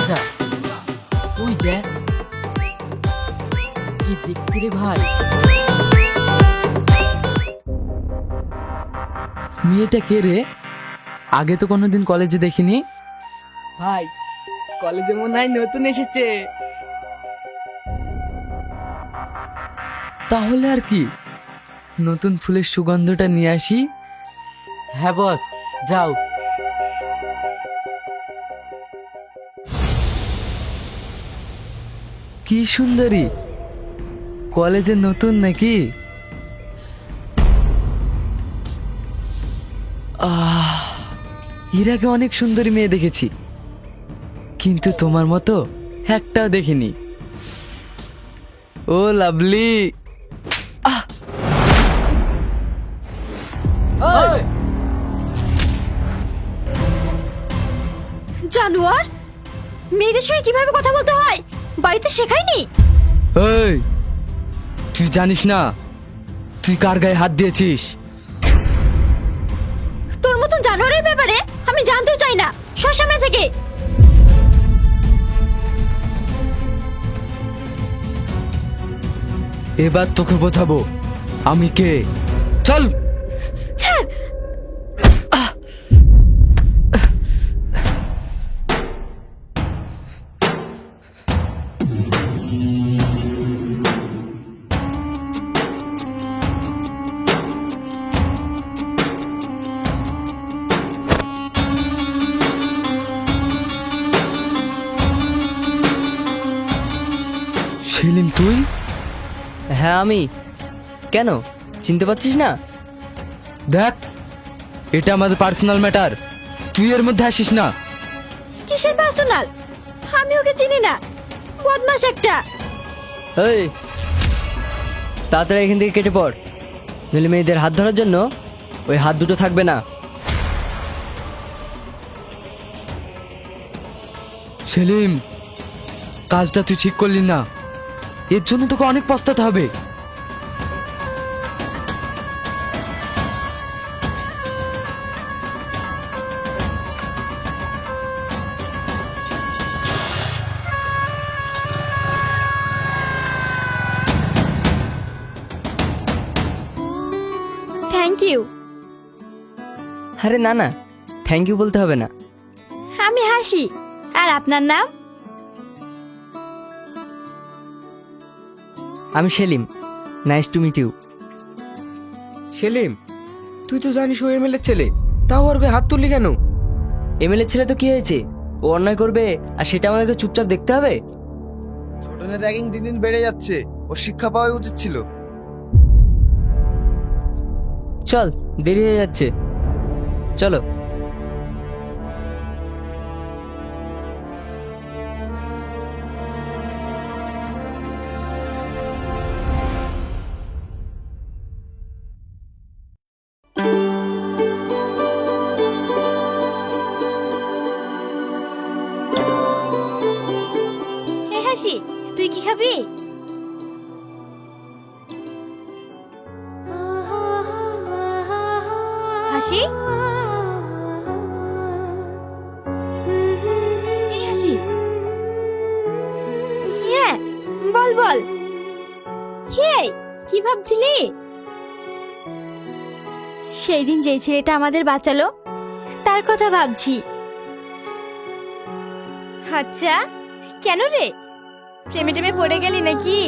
যা। ওই দেখ কি দেখতে রে ভাই। মেয়েটা কে রে? আগে তো কোনোদিন কলেজে দেখিনি। ভাই কলেজে মনে হয় নতুন এসেছে। তাহলে আর কি, নতুন ফুলের সুগন্ধটা নিয়ে আসি। হ্যাঁ বস, যাও। কি সুন্দরী, কলেজে নতুন নাকি? এর আগে অনেক সুন্দরী মেয়ে দেখেছি, কিন্তু তোমার মতো একটাও দেখিনি। ও লাভলি। জানোয়ার, মেয়েদের সঙ্গে কিভাবে কথা বলতে হয় বাড়িতে শেখায়নি? এই, তুই জানিস না তুই কার গায়ে হাত দিয়েছিস? তোর মতন জানোয়ারের ব্যাপারে আমি জানতেও চাই না। সর সামনে থেকে। এবার তোকে বোঝাবো আমি কে। চল। ছাড়। সেলিম তুই? হ্যাঁ আমি। কেন চিনতে পারছিস না? দেখ, এটা আমাদের পার্সোনাল ম্যাটার, তুই এর মধ্যে আসিস না। কিসের পার্সোনাল? আমি ওকে চিনি না, বদমাশ একটা। এই তাড়াতাড়ি এখান থেকে কেটে পড়, নইলে মেয়েদের হাত ধরার জন্য ওই হাত দুটো থাকবে না। সেলিম, কাজটা তুই ঠিক করলি না, এর জন্য তোকে অনেক পস্তাতে হবে। Thank you. আরে না না, থ্যাংক ইউ বলতে হবে না। আমি হাসি। আর আপনার নাম? আমি Selim, nice to meet you. Selim, তুই তো জানিস ও এমএলএর ছেলে, তাও ওর গায়ে হাত তুললি কেন? এমএলএ ছেলে তো কি হয়েছে, ও অন্যায় করবে আর সেটা আমাদেরকে চুপচাপ দেখতে হবে? ছোটনের র্যাগিং দিন দিন বেড়ে যাচ্ছে, ওর শিক্ষা পাওয়া উচিত ছিল। চল, দেরি হয়ে যাচ্ছে, চলো। হে হাসি, তুই কি খাবি? হাসি, এই হাসি। হ্যাঁ বল বল। হে, কি ভাবছিলি? সেই দিন যেই ছেলেটা আমাদের বাঁচালো তার কথা ভাবছি। আচ্ছা, কেন রে, প্রেমে টেমে পড়ে গেলি নাকি?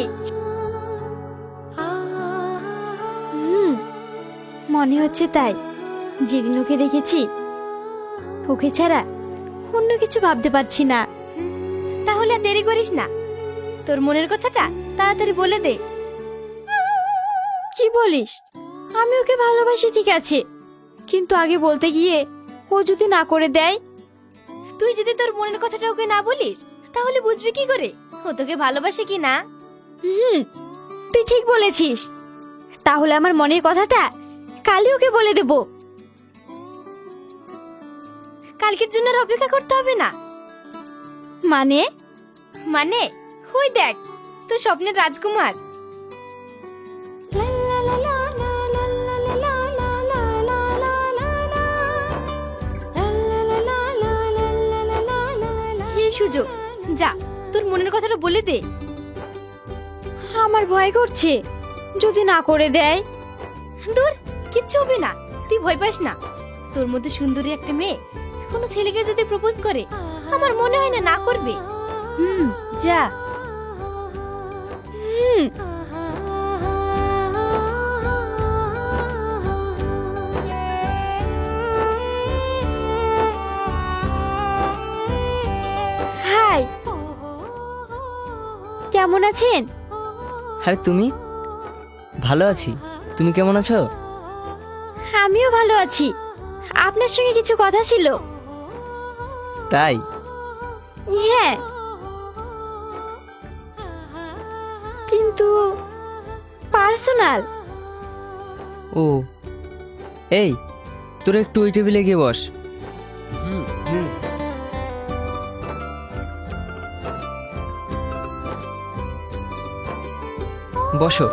মনে হচ্ছে তাই। যেদিন ওকে দেখেছি, ওকে ছাড়া অন্য কিছু ভাবতে পারছি না। তাহলে আর দেরি করিস না, তোর মনের কথাটা তাড়াতাড়ি বলে দে। কি বলিস? আমি ওকে ভালোবাসি ঠিক আছে, কিন্তু আগে বলতে গিয়ে ও যদি না করে দেয়? তুই যদি তোর মনের কথাটা ওকে না বলিস তাহলে বুঝবি কি করে ও তোকে ভালোবাসে কি না? তুই ঠিক বলেছিস। তাহলে আমার মনের কথাটা কালই ওকে বলে দেব। কালকের জন্য আর অপেক্ষা করতে হবে না। মানে? মানে ওই দেখ তোর স্বপ্নের রাজকুমার। এই সুযোগ, যা তোর মনের কথাটা বলে দে। আমার ভয় করছে, যদি না করে দেয়। দূর, কিচ্ছু হবে না, তুই ভয় পাস না। তোর মধ্যে সুন্দরী একটা মেয়ে কোনো ছেলেকে যদি প্রপোজ করে, আমার মনে হয় না না করবে। যা। হাই, কেমন আছেন? আরে তুমি? ভালো আছি, তুমি কেমন আছো? আমিও ভালো আছি। আপনার সঙ্গে কিছু কথা ছিল। তাই? হ্যাঁ, কিন্তু পার্সোনাল। ও, এই তোরা একটু ওই টেবিলে গিয়ে বস। বসো।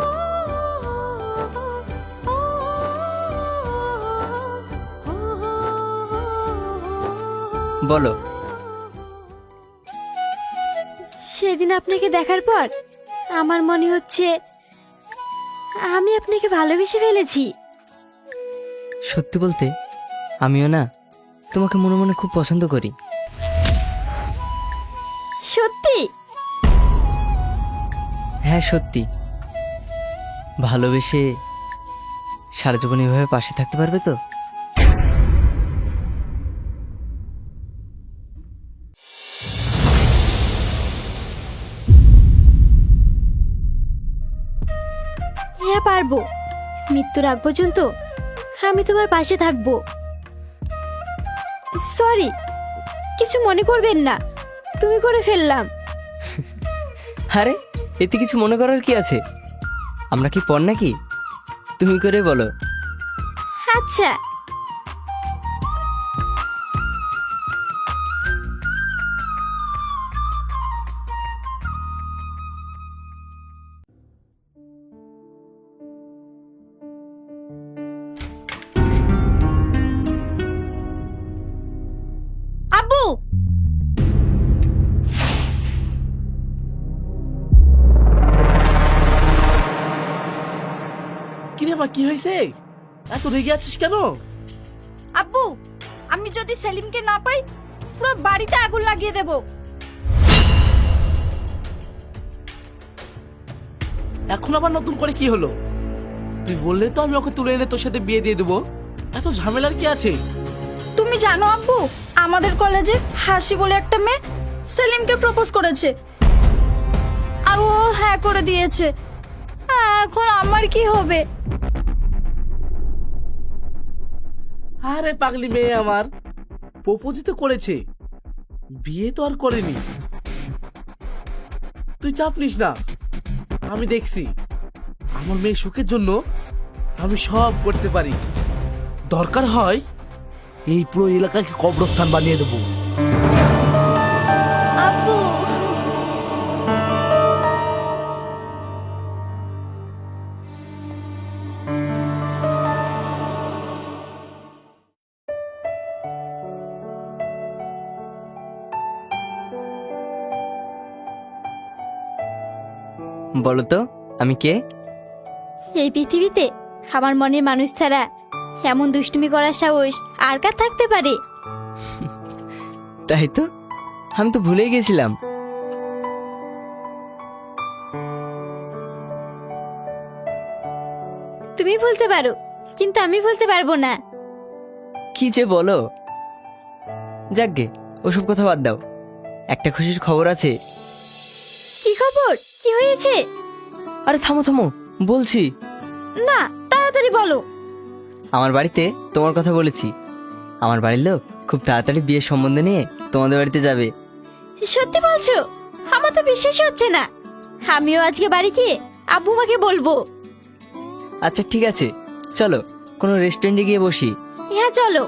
বলো। সেদিন আপনাকে দেখার পর আমার মনে হচ্ছে আমি আপনাকে ভালোবেসে ফেলেছি। সত্যি বলতে আমিও না তোমাকে মনে মনে খুব পছন্দ করি। সত্যি? হ্যাঁ সত্যি। ভালোবেসে সারা জীবন এভাবে পাশে থাকতে পারবে তো? হ্যাঁ পারবো। মৃত্যুর আগ পর্যন্ত আমি তোমার পাশে থাকবো। সরি, কিছু মনে করবেন না, তুমি করে ফেললাম। আরে এতে কিছু মনে করার কি আছে? আমরা কি পর নাকি? তুমি করে বলো। আচ্ছা। আব্বু, কিরে মা, কি হয়েছে? এত রেগে আছিস কেন? আব্বু, আমি যদি সেলিমকে না পাই পুরো বাড়িতে আগুন লাগিয়ে দেব। এখন আবার নতুন করে কি হলো? তুই বললে তো আমি ওকে তুলে এনে তোর সাথে বিয়ে দিয়ে দেবো। এত ঝামেলার কি আছে? তুমি জানো আব্বু, আমাদের কলেজে হাসি বলে একটা মেয়ে সেলিমকে প্রপোজ করেছে, আর ও হ্যাঁ করে দিয়েছে। এখন আমার কি হবে? আরে পাগলি মেয়ে আমার, প্রপোজই তো করেছে, বিয়ে তো আর করেনি। তুই চাপ নিস না, আমি দেখছি। আমার মেয়ে সুখের জন্য আমি সব করতে পারি। দরকার হয় এই পুরো এলাকাকে কবরস্থান বানিয়ে দেবো। আব্বু, বলো তো আমি কে? এই পৃথিবীতে আমার মনের মানুষ ছাড়া এমন দুষ্টুমি করার সাহস আর কার থাকতে পারে? তাই তো, আমি তো ভুলেই গেছিলাম। তুমি ভুলতে পারো, কিন্তু আমি ভুলতে পারবো না। কি যে বলো। যাকগে, ওসব কথা বাদ দাও। একটা খুশির খবর আছে। কি খবর? কি হয়েছে? আরে থামো থামো, বলছি। না, তাড়াতাড়ি বলো। আমার বাড়িতে তোমার কথা বলেছি। আমার বাড়ির লোক খুব তাড়াতাড়ি বিয়ের সম্বন্ধ নিয়ে তোমাদের বাড়িতে যাবে। সত্যি বলছো? আমার তো বিশ্বাসই হচ্ছে না। আমিও আজকে বাড়ি গিয়ে আব্বু মাকে বলবো। আচ্ছা ঠিক আছে, চলো কোনো রেস্টুরেন্টে গিয়ে বসি। হ্যাঁ চলো।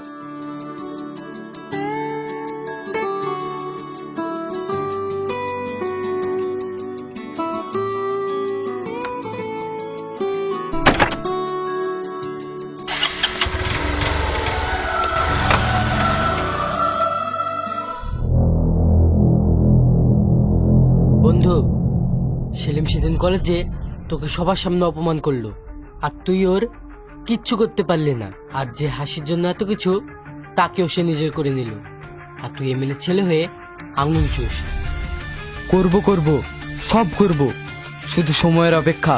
বন্ধু, সেলিম সেদিন কলেজে তোকে সবার সামনে অপমান করলো, আর তুই ওর কিচ্ছু করতে পারলি না। আর যে হাসির জন্য এত কিছু, তাকেও সে নিজের করে নিল। আর তুই এমএলএ ছেলে হয়ে আঙুল চুষ। করব করব, সব করব, শুধু সময়ের অপেক্ষা।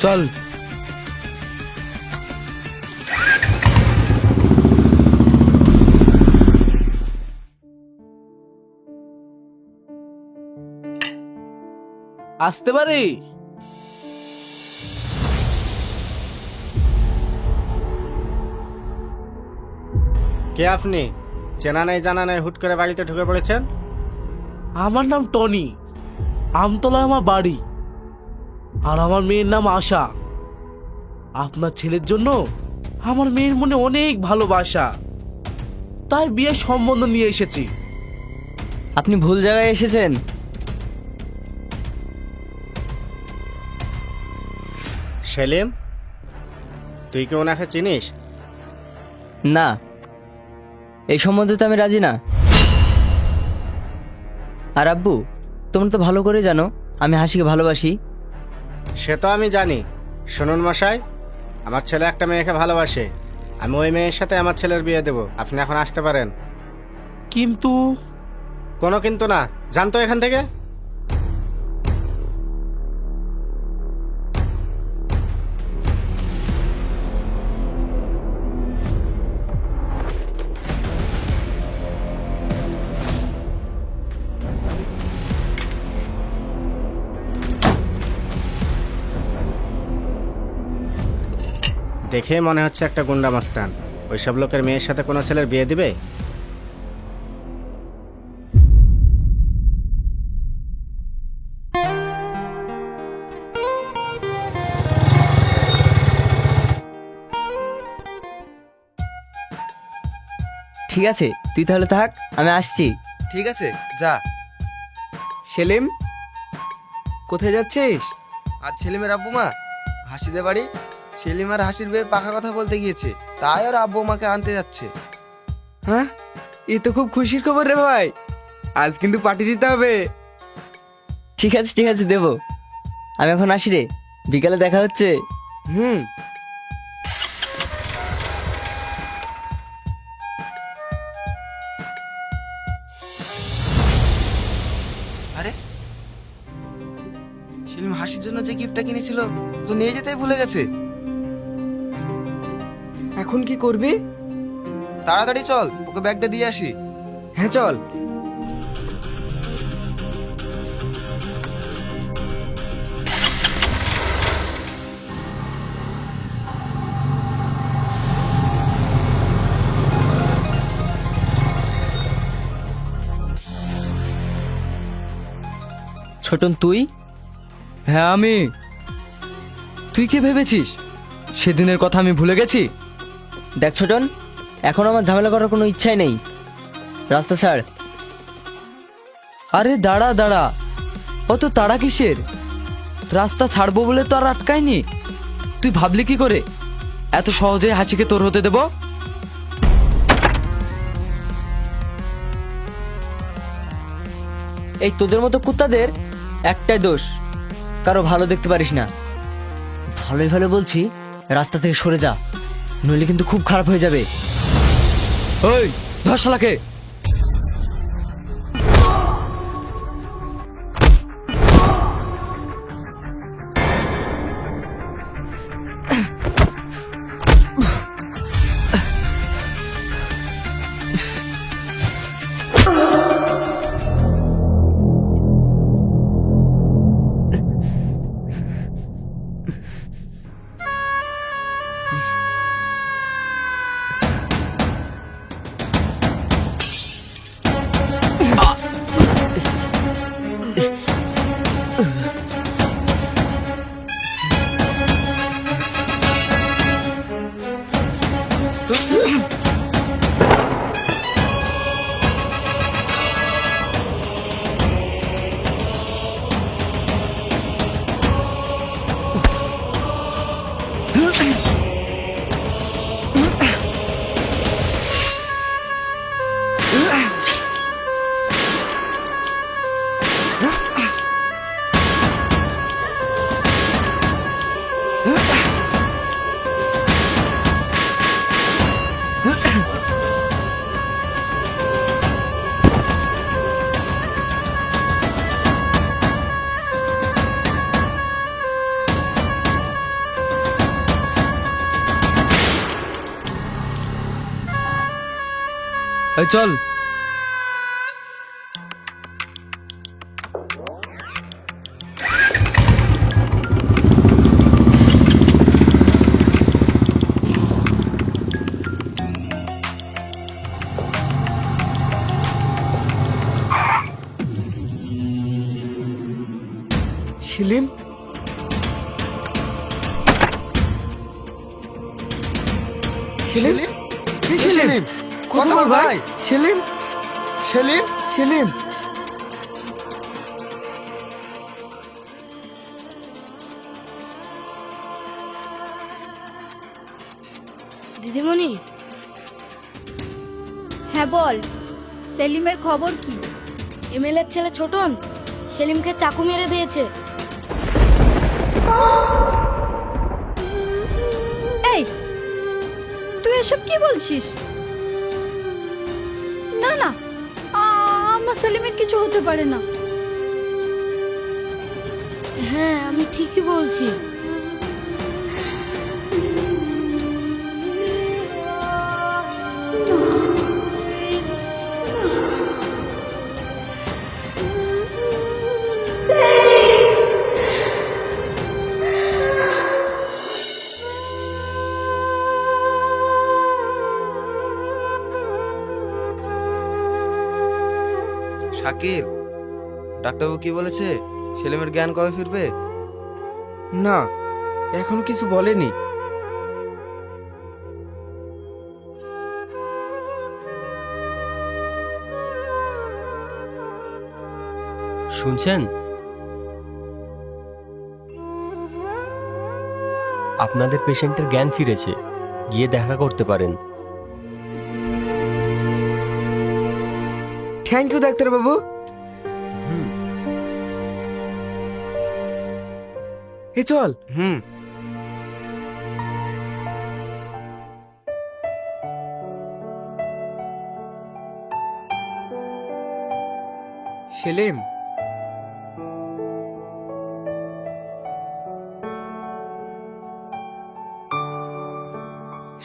চল। আসতে পারি? কে আপনি? চেনা নাই জানা নাই, হুট করে বাড়িতে ঢুকে পড়েছেন। আমার নাম টনি, আমতলায় আমার বাড়ি, আর আমার মেয়ের নাম আশা। আপনার ছেলের জন্য আমার মেয়ের মনে অনেক ভালোবাসা, তাই বিয়ের সম্বন্ধ নিয়ে এসেছি। আপনি ভুল জায়গায় এসেছেন। সেলিম, তুই কি ওনাকে চিনিস? না, এই সম্বন্ধে তো আমি রাজি না। আর আব্বু, তোমরা তো ভালো করে জানো আমি হাসিকে ভালোবাসি। সে তো আমি জানি। শুনুন মশাই, আমার ছেলে একটা মেয়েকে ভালোবাসে। আমি ওই মেয়ের সাথে আমার ছেলের বিয়ে দেব। আপনি এখন আসতে পারেন। কিন্তু কোনো কিন্তু না, জানতো এখান থেকে। দেখে মনে হচ্ছে একটা গুন্ডা মাস্তান। ওইসব লোকের মেয়ের সাথে কোনো ছেলের বিয়ে দিবে? ঠিক আছে, তুই তাহলে থাক, আমি আসছি। ঠিক আছে, যা। সেলিম, কোথায় যাচ্ছিস? আজ সেলিমের আব্বু মা হাসিদের বাড়ি সেলিম আর হাসির বিয়ের পাকা কথা বলতে গিয়েছে, তাই আর আব্বু মাকে আনতে যাচ্ছে। হ্যাঁ, এ তো খুব খুশির খবর রে ভাই। আজ কিন্তু পার্টি দিতে হবে। ঠিক আছে ঠিক আছে, দেবো। আমি এখন আসি রে, বিকালে দেখা হচ্ছে। হুম। আরে সেলিম হাসির জন্য যে গিফটটা কিনেছিল তো নিয়ে যেতেই ভুলে গেছে। এখন কি করবি? তাড়াতাড়ি চল, ওকে ব্যাগটা দিয়ে আসি। হ্যাঁ চল। ছোটন, তুই? হ্যাঁ আমি। তুই কি ভেবেছিস সেদিনের কথা আমি ভুলে গেছি? দেখ ছোটন, এখন আমার ঝামেলা করার কোনো ইচ্ছাই নেই। রাস্তা ছাড়। আরে দাঁড়া দাঁড়া, অত তাড়া কিসের? রাস্তা ছাড়বো বলে তো আর আটকায়নি। তুই ভাবলি কি করে এত সহজে হাসিকে তোর হতে দেব? এই তোদের মতো কুত্তাদের একটাই দোষ, কারো ভালো দেখতে পারিস না। ভালোই ভালো বলছি, রাস্তা থেকে সরে যা, নইলে কিন্তু খুব খারাপ হয়ে যাবে। ওই ধর শালাকে। এই চল। সেলিম, সেলিম সেলিম কথা বল ভাই। সেলিম সেলিম সেলিম দিদিমণি। হ্যাঁ বল, সেলিমের খবর কি? এমএলএর ছেলে ছোটন সেলিমকে চাকু মেরে দিয়েছে। এই তুই এসব কি বলছিস? না না, আমার সেলিমের কিছু হতে পারে না। হ্যাঁ আমি ঠিকই বলছি। শাকির, ডাক্তারবাবু কি বলেছে? সেলিমের জ্ঞান কবে ফিরবে? না, এখনো কিছু বলেনি। শুনছেন? আপনাদের পেশেন্টের জ্ঞান ফিরেছে, গিয়ে দেখা করতে পারেন। থ্যাংক ইউ ডাক্তারবাবু। এ চল। সেলিম,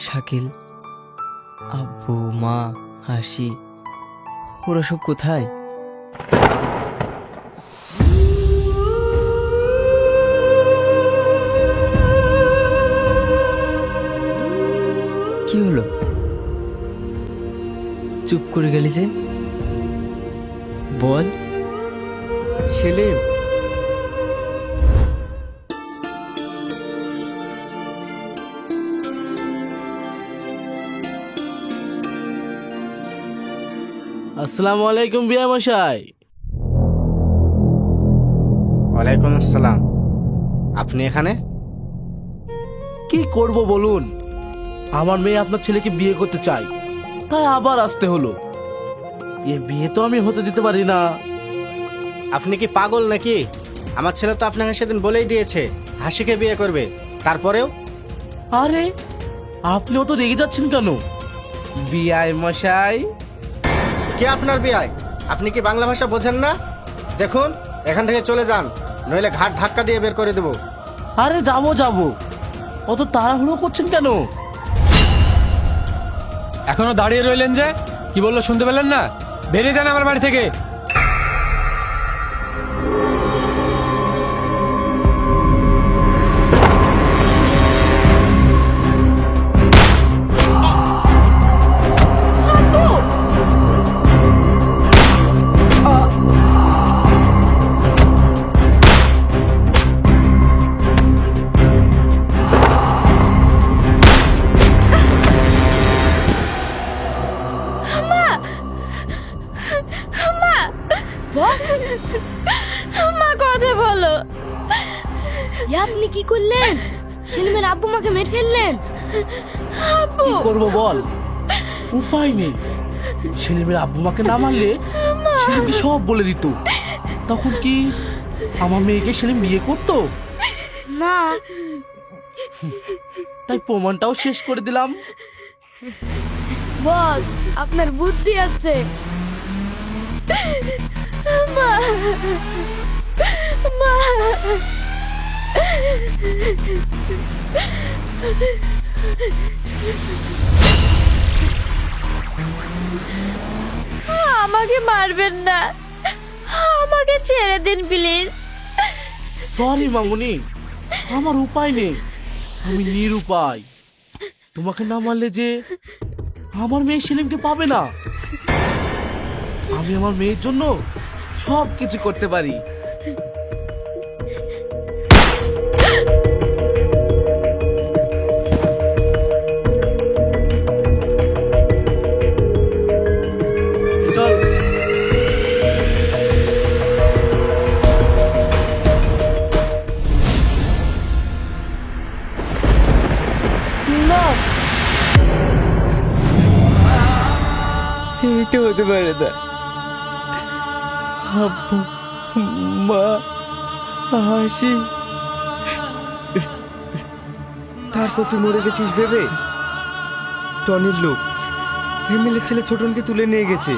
শাকিল, আব্বু, মা, হাসি, ওরা সব কোথায়? কি হলো? চুপ করে গেলি যে? বল। সেলিম, আসসালামু আলাইকুম বিয়া মশাই। ওয়ালাইকুম আসসালাম। আপনি এখানে? কি করব বলুন, আমার মেয়ে আপনার ছেলেকে বিয়ে করতে চাই, তাই আবার আসতে হলো। এ বিয়ে তো আমি হতে দিতে পারি না। আপনি কি পাগল নাকি? আমার ছেলে তো আপনাকে সেদিন বলেই দিয়েছে হাসিকে বিয়ে করবে, তারপরেও? আরে আপনিও তো রেগে যাচ্ছেন কেন বিয়াই মশাই? কে আপনার বিয়ায়? আপনি কি বাংলা ভাষা বোঝেন না? দেখুন, এখান থেকে চলে যান, নইলে ঘাট ধাক্কা দিয়ে বের করে দেবো। আরে যাবো যাবো, অত তাড়াহুড়ো করছেন কেন? এখনো দাঁড়িয়ে রইলেন যে? কি বললো শুনতে পেলেন না? বেরিয়ে যান আমার বাড়ি থেকে। মা কথা বলো। আপনি কি করলেন? সেলিমের আব্বু মাকে মেরে ফেললেন। আব্বু, কি করবো বল, উপায় নেই। ছেলেমেয়ের আব্বু মাকে না মারলে সেলিমকে সব বলে দিত, তখন কি আমার মেয়েকে সেলিম বিয়ে করতো? না। তাই প্রমাণটাও শেষ করে দিলাম। বস, আপনার বুদ্ধি আছে। মা, মা। আমাকে মারবেন না, আমাকে ছেড়ে দিন প্লিজ। সরি মামুনি, আমার উপায় নেই, আমি নিরুপায়। তোমাকে না মারলে যে আমার মেয়ে সেলিমকে পাবে না। আমি আমার মেয়ের জন্য সব কিছু করতে পারি। চল। এটা হতে পারে না। আব্বু, মা, হাসি, তারপর তুই মরে গেছিস ভেবে টনির লোক এমএলএ ছেলে ছোটনকে তুলে নিয়ে গেছে।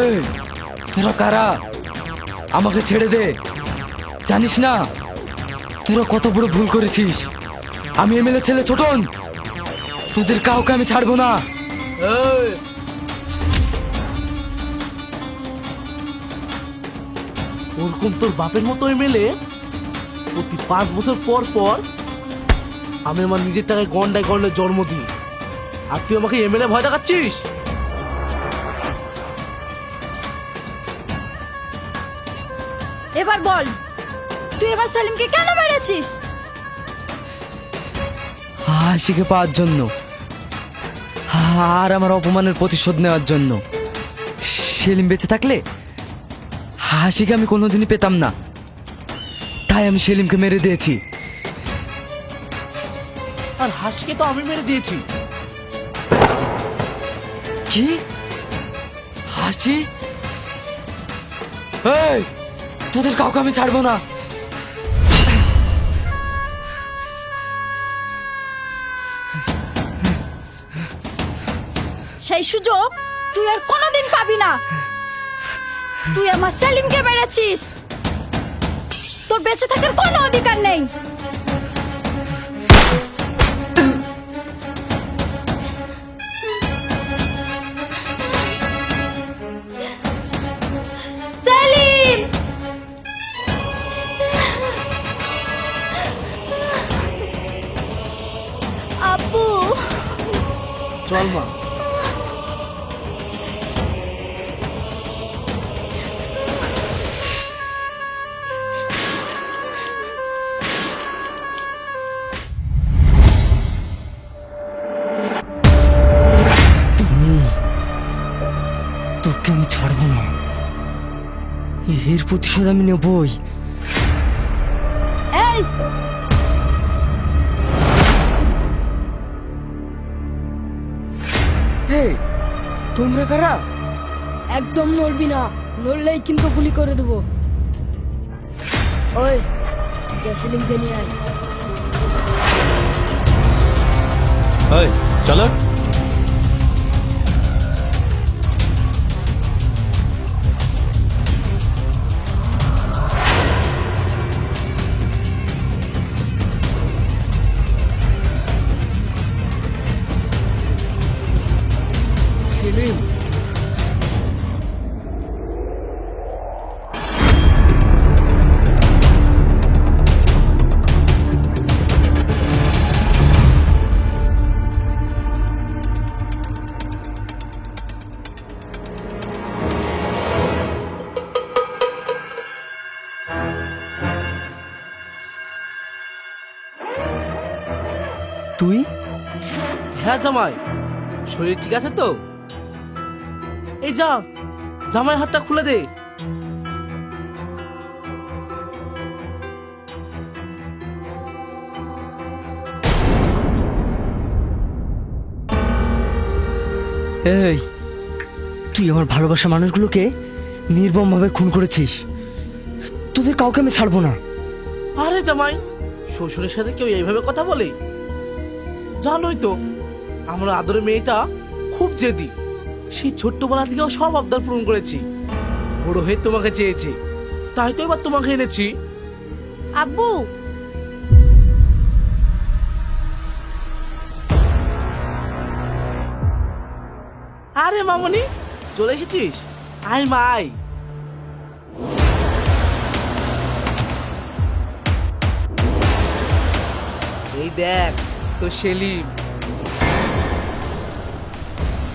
এই, তোরা কারা? আমাকে ছেড়ে দে। জানিস না তোরা কত বড় ভুল করেছিস? আমি এমএলএ ছেলে ছোটন, তোদের কাউকে আমি ছাড়বো না। এই, ওরকম তোর বাপের মতো এমএলএ প্রতি 5 বছর পর পর আমি আমার নিজের টাকায় গন্ডায় গন্ডায় জন্ম দিই, আর তুই আমাকে এমএলএ ভয় দেখাচ্ছিস? এবার বল, তুই এবার সেলিমকে কেন মেরেছিস? হাসিকে পাওয়ার জন্য আর আমার অপমানের প্রতিশোধ নেওয়ার জন্য। সেলিম বেঁচে থাকলে হাসিকে আমি কোনোদিনই পেতাম না, তাই আমি সেলিমকে মেরে দিয়েছি। আর হাসিকে তো আমি মেরে দিয়েছি। কি? হাসি? এই, তোদের কাউকে আমি ছাড়বো না। সেই সুযোগ তুই আর কোনোদিন পাবি না। তুই আমার সেলিমকে মেরেছিস, তোর বেঁচে থাকার কোনো অধিকার নেই। সেলিম! আব্বু, চল মা। তোকে আমি ছাড়বো না, এর প্রতিশোধ আমি নেবই। এই হে, তোমরা কারা? একদম নড়বি না, নড়লেই কিন্তু গুলি করে দেবো। ওই যা সেলিমকে নিয়ে আয়। চলো। সেলিম, তুই? হ্যাঁ জামাই, শরীর ঠিক আছে তো? এই যা, জামাই হাতটা খুলে দে। এই তুই আমার ভালোবাসা মানুষগুলোকে নির্মমভাবে খুন করেছিস, তোদের কাউকে আমি ছাড়বো না। আরে জামাই, শ্বশুরের সাথে কেউ এইভাবে কথা বলে? জানোই তো আমার আদরের মেয়েটা খুব জেদি। সেই ছোট্টবেলা থেকেও সব আবদার পূরণ করেছি। বড় হয়ে তোমাকে চেয়েছি, তাই তো এবার তোমাকে এনেছি। আব্বু, আরে মামনি, চলে এসেছিস? আয় মাই। এই দেখ তো সেলিম।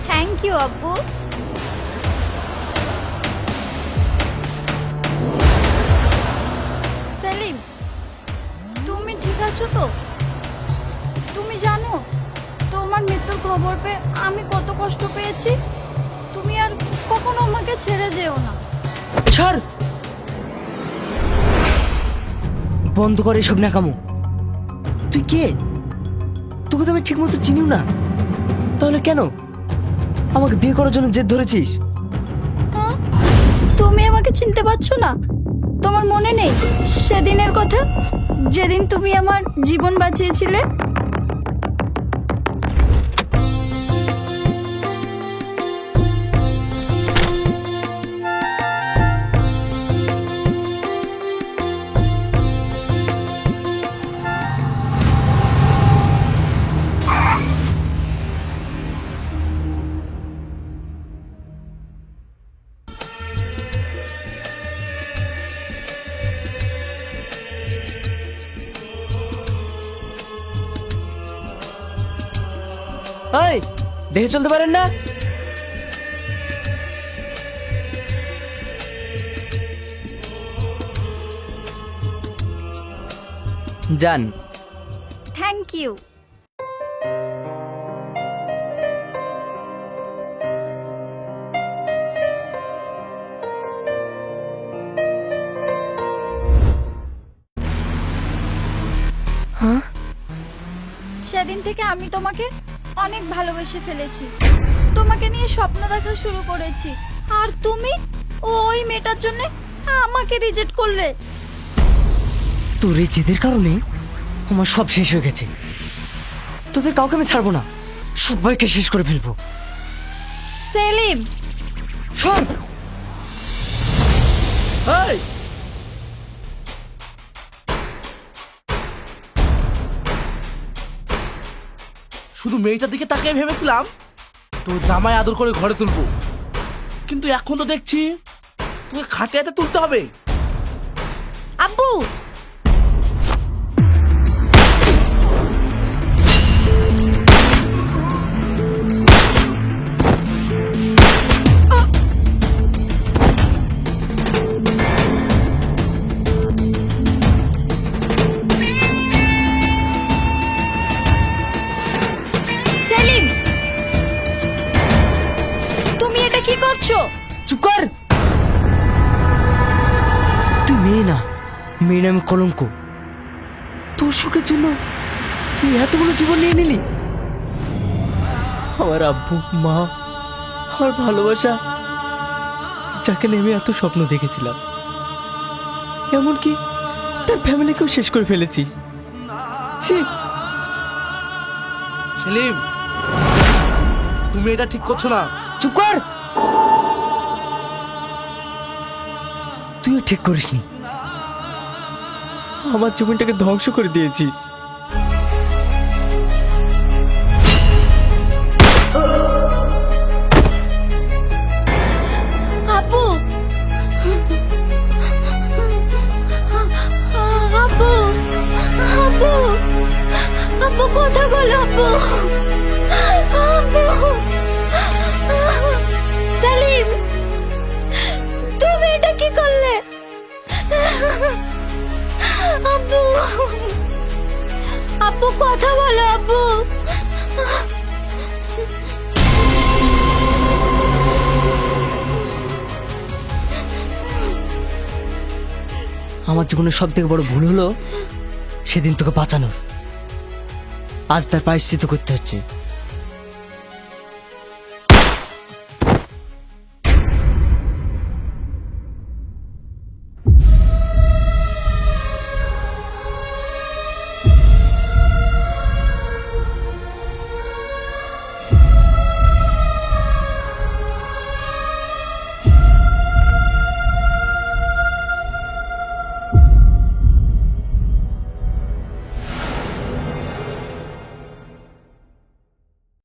থ্যাংক ইউ আব্বু। সেলিম, তুমি ঠিক আছো তো? তুমি জানো তোমার মৃত্যুর খবর পেয়ে আমি কত কষ্ট পেয়েছি। তুমি আর কখনো আমাকে ছেড়ে যেও না। ছাড়, বন্ধ করে এসব ন্যাকামো। তুই কে? তোকে তো আমি ঠিক মতো চিনিও না, তাহলে কেন আমাকে বিয়ে করার জন্য জেদ ধরেছিস? হ্যাঁ? তুমি আমাকে চিনতে পারছো না? তোমার মনে নেই সেদিনের কথা, যেদিন তুমি আমার জীবন বাঁচিয়েছিলে? এই, দেখে চলতে পারেন না? যান। Thank you. সেদিন থেকে আমি তোমাকে অনেক ভালোবেসে ফেলেছি, তোমাকে নিয়ে স্বপ্ন দেখা শুরু করেছি, আর তুমি ওই মেয়েটার জন্য আমাকে রিজেক্ট করলে। তোর এই জেদের কারণে আমার সব শেষ হয়ে গেছে। তোদের কাউকে আমি ছাড়বো না, সবাইকে শেষ করে ফেলবো। সেলিম, সর। এই, শুধু মেয়েটার দিকে তাকিয়ে ভেবেছিলাম তোর জামাই আদর করে ঘরে তুলবো, কিন্তু এখন তো দেখছি তোকে খাটিয়াতে তুলতে হবে। আব্বু, সেলিম, তুমি এটা কি করছো? চুপ কর। তুই মেয়ে না, মেয়ে নামে কলঙ্ক। তোর সুখের জন্য তুই এতগুলো জীবন নিয়ে নিলি। আমার আব্বু মা, আমার ভালোবাসা, যাকে নিয়ে আমি এত স্বপ্ন দেখেছিলাম, এমনকি তার ফ্যামিলিকেও শেষ করে ফেলেছিস। ছি। সেলিম, তুমি এটা ঠিক করছো না। চুপ কর। তুইও ঠিক করিসনি, আমার জীবনটাকে ধ্বংস করে দিয়েছিস। আব্বু, আব্বু, আব্বু, আব্বু কথা বলো আব্বু, আব্বু, সেলিম, তুমি এটা কি করলে? আব্বু, আব্বু কথা বলো আব্বু। আমার জীবনের সব থেকে বড় ভুল হলো সেদিন তোকে বাঁচানোর। আজ তার প্রায়শ্চিত্ত করতে হচ্ছে।